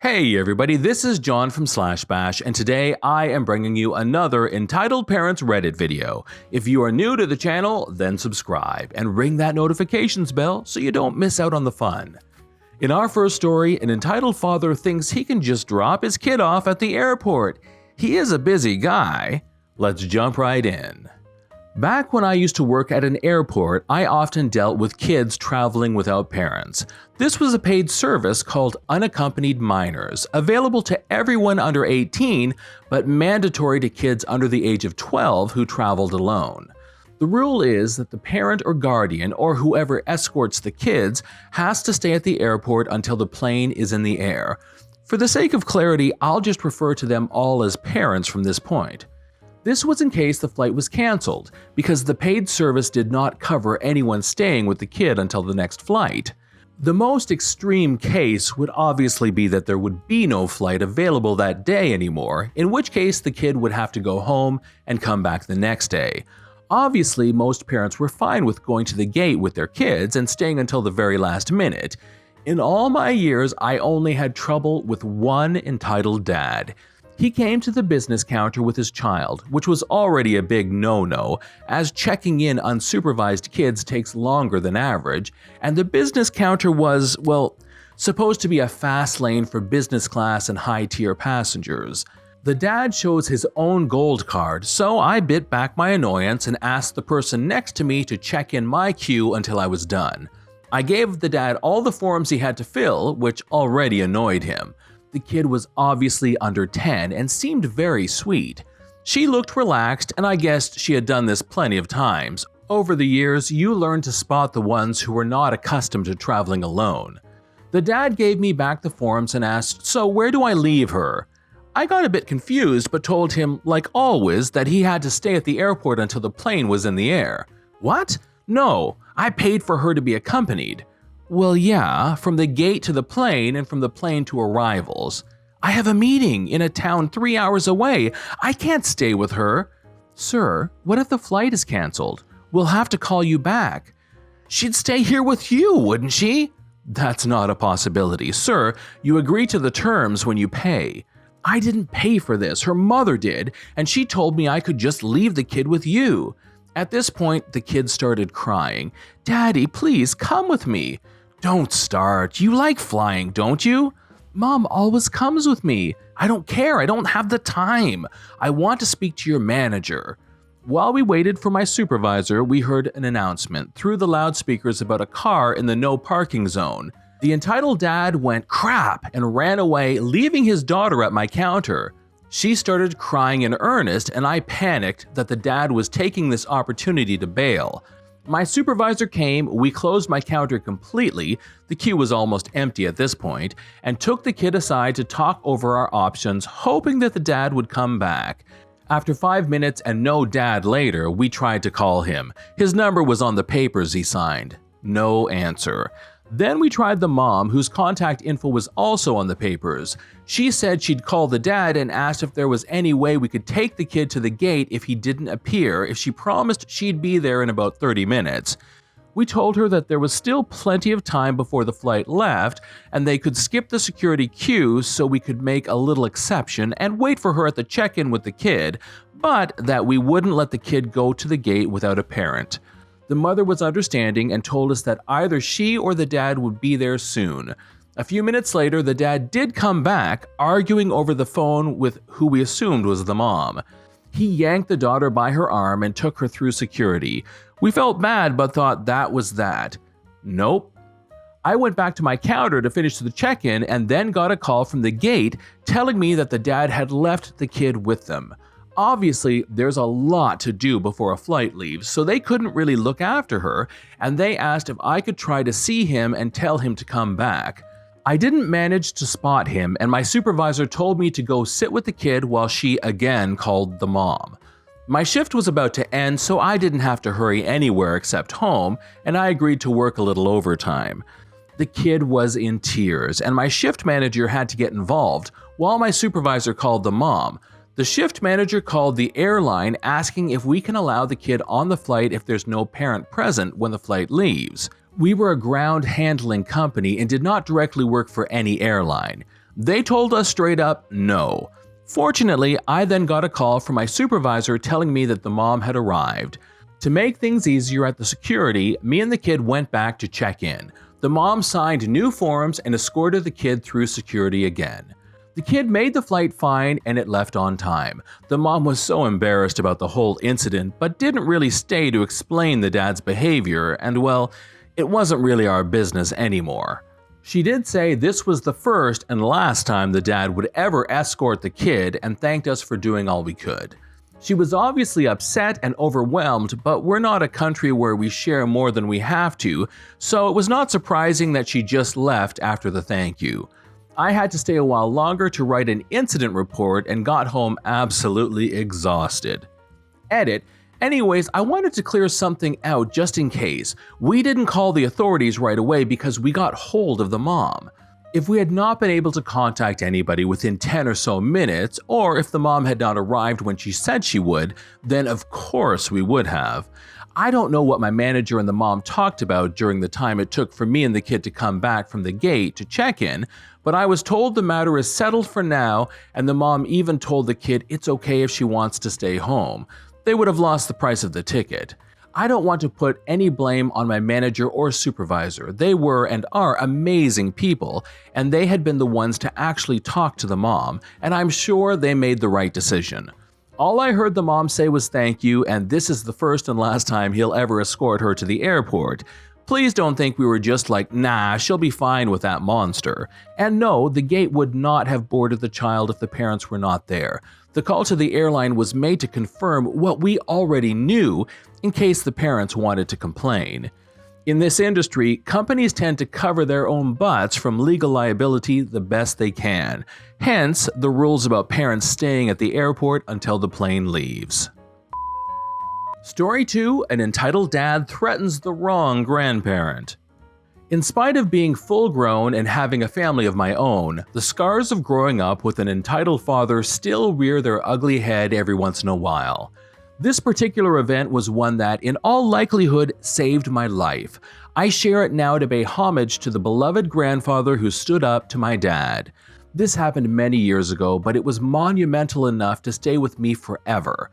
Hey everybody, this is John from /bash, and today I am bringing you another Entitled Parents Reddit video. If you are new to the channel, then subscribe and ring that notifications bell so you don't miss out on the fun. In our first story, an entitled father thinks he can just drop his kid off at the airport. He is a busy guy. Let's jump right in. Back when I used to work at an airport, I often dealt with kids traveling without parents. This was a paid service called Unaccompanied Minors, available to everyone under 18, but mandatory to kids under the age of 12 who traveled alone. The rule is that the parent or guardian, or whoever escorts the kids, has to stay at the airport until the plane is in the air. For the sake of clarity, I'll just refer to them all as parents from this point. This was in case the flight was cancelled, because the paid service did not cover anyone staying with the kid until the next flight. The most extreme case would obviously be that there would be no flight available that day anymore, in which case the kid would have to go home and come back the next day. Obviously, most parents were fine with going to the gate with their kids and staying until the very last minute. In all my years, I only had trouble with one entitled dad. He came to the business counter with his child, which was already a big no-no, as checking in unsupervised kids takes longer than average, and the business counter was, well, supposed to be a fast lane for business class and high-tier passengers. The dad shows his own gold card, so I bit back my annoyance and asked the person next to me to check in my queue until I was done. I gave the dad all the forms he had to fill, which already annoyed him. The kid was obviously under 10 and seemed very sweet. She looked relaxed, and I guessed she had done this plenty of times. Over the years, you learn to spot the ones who were not accustomed to traveling alone. The dad gave me back the forms and asked, "So where do I leave her?" I got a bit confused but told him, like always, that he had to stay at the airport until the plane was in the air. What? No, I paid for her to be accompanied. Well, yeah, from the gate to the plane and from the plane to arrivals. I have a meeting in a town 3 hours away. I can't stay with her. Sir, what if the flight is canceled? We'll have to call you back. She'd stay here with you, wouldn't she? That's not a possibility. Sir, you agree to the terms when you pay. I didn't pay for this. Her mother did, and she told me I could just leave the kid with you. At this point, the kid started crying. Daddy, please come with me. Don't start. You like flying, don't you? Mom always comes with me. I don't care. I don't have the time. I want to speak to your manager. While we waited for my supervisor, we heard an announcement through the loudspeakers about a car in the no parking zone. The entitled dad went crap and ran away, leaving his daughter at my counter. She started crying in earnest, and I panicked that the dad was taking this opportunity to bail. My supervisor came, we closed my counter completely, the queue was almost empty at this point, and took the kid aside to talk over our options, hoping that the dad would come back. After 5 minutes and no dad later, we tried to call him. His number was on the papers he signed. No answer. Then we tried the mom, whose contact info was also on the papers. She said she'd call the dad and asked if there was any way we could take the kid to the gate if he didn't appear, if she promised she'd be there in about 30 minutes. We told her that there was still plenty of time before the flight left, and they could skip the security queue so we could make a little exception and wait for her at the check-in with the kid, but that we wouldn't let the kid go to the gate without a parent. The mother was understanding and told us that either she or the dad would be there soon. A few minutes later, the dad did come back, arguing over the phone with who we assumed was the mom. He yanked the daughter by her arm and took her through security. We felt bad but thought that was that. Nope. I went back to my counter to finish the check-in and then got a call from the gate telling me that the dad had left the kid with them. Obviously, there's a lot to do before a flight leaves, so they couldn't really look after her, and they asked if I could try to see him and tell him to come back. I didn't manage to spot him, and my supervisor told me to go sit with the kid while she again called the mom. My shift was about to end, so I didn't have to hurry anywhere except home, and I agreed to work a little overtime. The kid was in tears, and my shift manager had to get involved, while my supervisor called the mom. The shift manager called the airline asking if we can allow the kid on the flight if there's no parent present when the flight leaves. We were a ground handling company and did not directly work for any airline. They told us straight up no. Fortunately, I then got a call from my supervisor telling me that the mom had arrived. To make things easier at the security, me and the kid went back to check in. The mom signed new forms and escorted the kid through security again. The kid made the flight fine and it left on time. The mom was so embarrassed about the whole incident, but didn't really stay to explain the dad's behavior, and well, it wasn't really our business anymore. She did say this was the first and last time the dad would ever escort the kid and thanked us for doing all we could. She was obviously upset and overwhelmed, but we're not a country where we share more than we have to, so it was not surprising that she just left after the thank you. I had to stay a while longer to write an incident report and got home absolutely exhausted. Edit. Anyways, I wanted to clear something out just in case. We didn't call the authorities right away because we got hold of the mom. If we had not been able to contact anybody within 10 or so minutes, or if the mom had not arrived when she said she would, then of course we would have. I don't know what my manager and the mom talked about during the time it took for me and the kid to come back from the gate to check in, but I was told the matter is settled for now, and the mom even told the kid it's okay if she wants to stay home. They would have lost the price of the ticket. I don't want to put any blame on my manager or supervisor. They were and are amazing people, and they had been the ones to actually talk to the mom, and I'm sure they made the right decision. All I heard the mom say was thank you, and this is the first and last time he'll ever escort her to the airport. Please don't think we were just like, nah, she'll be fine with that monster. And no, the gate would not have boarded the child if the parents were not there. The call to the airline was made to confirm what we already knew in case the parents wanted to complain. In this industry, companies tend to cover their own butts from legal liability the best they can. Hence, the rules about parents staying at the airport until the plane leaves. Story 2. An entitled dad threatens the wrong grandparent. In spite of being full-grown and having a family of my own, the scars of growing up with an entitled father still rear their ugly head every once in a while. This particular event was one that, in all likelihood, saved my life. I share it now to pay homage to the beloved grandfather who stood up to my dad. This happened many years ago, but it was monumental enough to stay with me forever.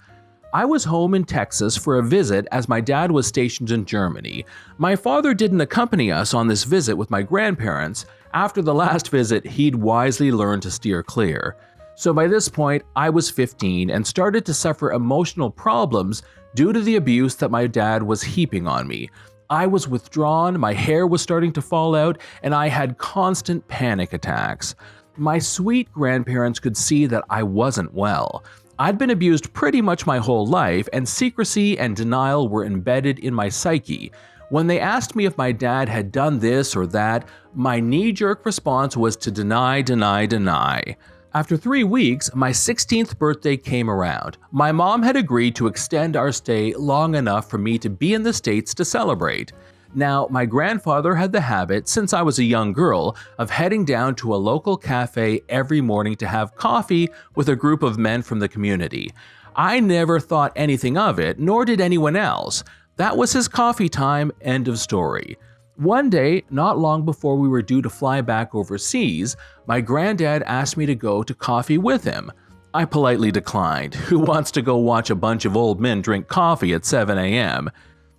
I was home in Texas for a visit as my dad was stationed in Germany. My father didn't accompany us on this visit with my grandparents. After the last visit, he'd wisely learned to steer clear. So by this point, I was 15 and started to suffer emotional problems due to the abuse that my dad was heaping on me. I was withdrawn, my hair was starting to fall out, and I had constant panic attacks. My sweet grandparents could see that I wasn't well. I'd been abused pretty much my whole life, and secrecy and denial were embedded in my psyche. When they asked me if my dad had done this or that, my knee-jerk response was to deny, deny, deny. After 3 weeks, my 16th birthday came around. My mom had agreed to extend our stay long enough for me to be in the States to celebrate. Now, my grandfather had the habit, since I was a young girl, of heading down to a local cafe every morning to have coffee with a group of men from the community. I never thought anything of it, nor did anyone else. That was his coffee time, end of story. One day, not long before we were due to fly back overseas, my granddad asked me to go to coffee with him. I politely declined. Who wants to go watch a bunch of old men drink coffee at 7 a.m.?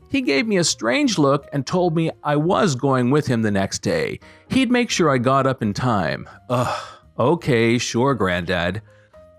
He gave me a strange look and told me I was going with him the next day. He'd make sure I got up in time. Okay, sure, Granddad.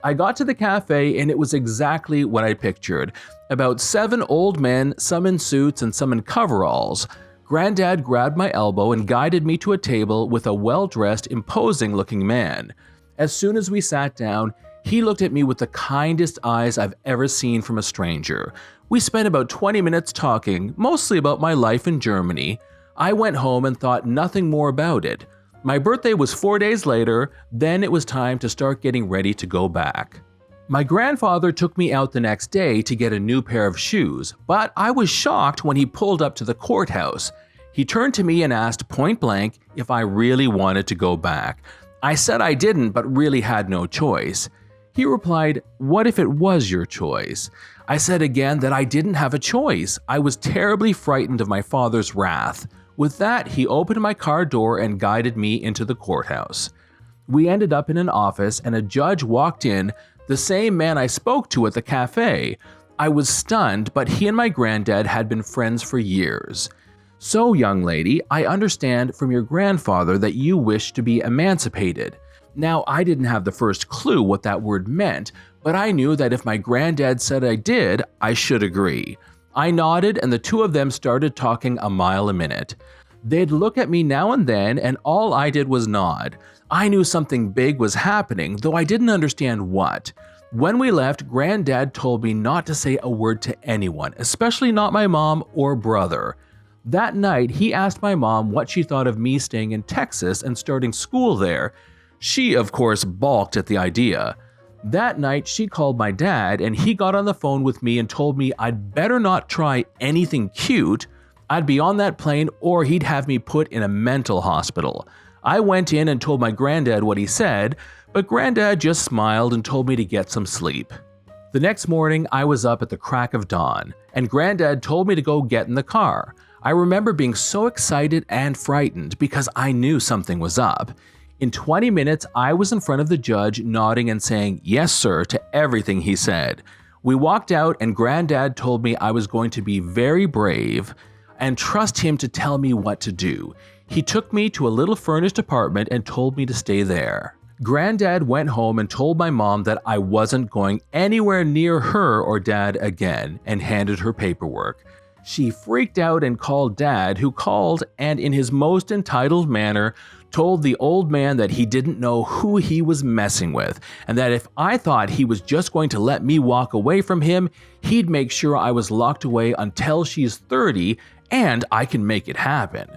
I got to the cafe and it was exactly what I pictured. About 7 old men, some in suits and some in coveralls. Granddad grabbed my elbow and guided me to a table with a well-dressed, imposing-looking man. As soon as we sat down, he looked at me with the kindest eyes I've ever seen from a stranger. We spent about 20 minutes talking, mostly about my life in Germany. I went home and thought nothing more about it. My birthday was 4 days later, then it was time to start getting ready to go back. My grandfather took me out the next day to get a new pair of shoes, but I was shocked when he pulled up to the courthouse. He turned to me and asked point blank if I really wanted to go back. I said I didn't, but really had no choice. He replied, "What if it was your choice?" I said again that I didn't have a choice. I was terribly frightened of my father's wrath. With that, he opened my car door and guided me into the courthouse. We ended up in an office and a judge walked in, the same man I spoke to at the cafe. I was stunned, but he and my granddad had been friends for years. So, young lady, I understand from your grandfather that you wish to be emancipated. Now, I didn't have the first clue what that word meant, but I knew that if my granddad said I did, I should agree. I nodded and the two of them started talking a mile a minute. They'd look at me now and then, and all I did was nod. I knew something big was happening, though I didn't understand what. When we left, Granddad told me not to say a word to anyone, especially not my mom or brother. That night, he asked my mom what she thought of me staying in Texas and starting school there. She, of course, balked at the idea. That night, she called my dad, and he got on the phone with me and told me I'd better not try anything cute. I'd be on that plane or he'd have me put in a mental hospital. I went in and told my granddad what he said, but Granddad just smiled and told me to get some sleep. The next morning, I was up at the crack of dawn, and Granddad told me to go get in the car. I remember being so excited and frightened because I knew something was up. In 20 minutes, I was in front of the judge nodding and saying, "Yes, sir," to everything he said. We walked out and Granddad told me I was going to be very brave and trust him to tell me what to do. He took me to a little furnished apartment and told me to stay there. Granddad went home and told my mom that I wasn't going anywhere near her or Dad again and handed her paperwork. She freaked out and called Dad, who called and in his most entitled manner told the old man that he didn't know who he was messing with and that if I thought he was just going to let me walk away from him, he'd make sure I was locked away until she's 30 and I can make it happen.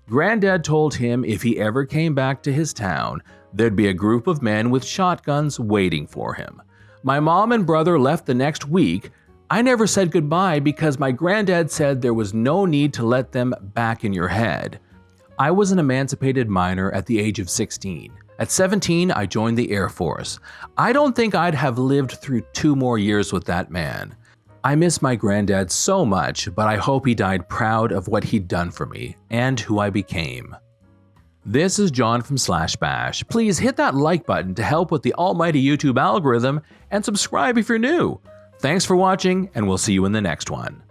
Granddad told him if he ever came back to his town, there'd be a group of men with shotguns waiting for him. My mom and brother left the next week. I never said goodbye because my granddad said there was no need to let them back in your head. I was an emancipated minor at the age of 16. At 17, I joined the Air Force. I don't think I'd have lived through 2 more years with that man. I miss my granddad so much, but I hope he died proud of what he'd done for me and who I became. This is John from /bash. Please hit that like button to help with the almighty YouTube algorithm and subscribe if you're new. Thanks for watching, and we'll see you in the next one.